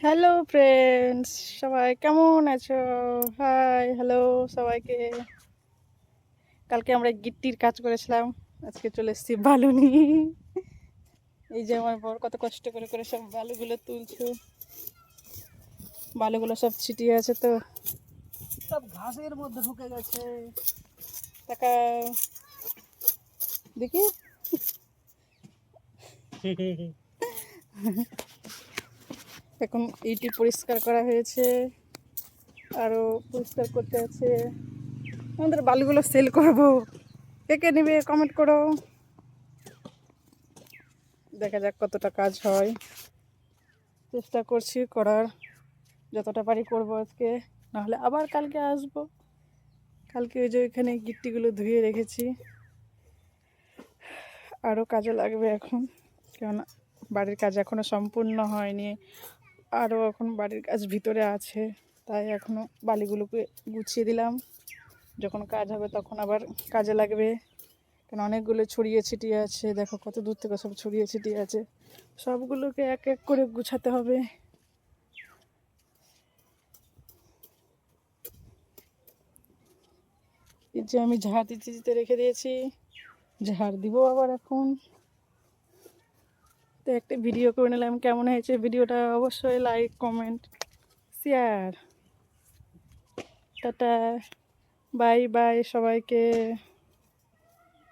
Hello friends, সবাই কেমন আছো? হাই, হ্যালো সবাইকে। কালকে আমরা গিট্টির কাজ করেছিলাম, আজকে চলে এসেছি বালু নিয়ে। এই যে আমার বর কত কষ্ট করে করে সব বালুগুলো তুলছো। বালুগুলো সব ছিটিয়ে আছে, তো সব ঘাসের মধ্যে ঢুকে গেছে। টাকা দেখি। এখন এইটি পরিষ্কার করা হয়েছে, আরও পরিষ্কার করতে আছে। আমাদের বালুগুলো সেল করবো, কে কে নেবে কমেন্ট করো। দেখা যাক কতটা কাজ হয়, চেষ্টা করছি করার, যতটা পারি করবো আজকে, নাহলে আবার কালকে আসবো। কালকে ওই যে এখানে গিট্টিগুলো ধুয়ে রেখেছি, আরও কাজে লাগবে এখন, কেননা বাড়ির কাজ এখনও সম্পূর্ণ হয়নি, আরও এখন বাড়ির কাজ ভিতরে আছে। তাই এখনও বালিগুলোকে গুছিয়ে দিলাম, যখন কাজ হবে তখন আবার কাজে লাগবে। কেন অনেকগুলো ছড়িয়ে ছিটিয়ে আছে, দেখো কত দূর থেকে সব ছড়িয়ে ছিটিয়ে আছে, সবগুলোকে এক এক করে গুছাতে হবে। এই যে আমি ঝাড় দিতে দিতে রেখে দিয়েছি, ঝাড় দিব আবার এখন। তো একটা ভিডিও করে নিলাম, কেমন হয়েছে ভিডিওটা অবশ্যই like comment share. Tata, bye bye সবাইকে।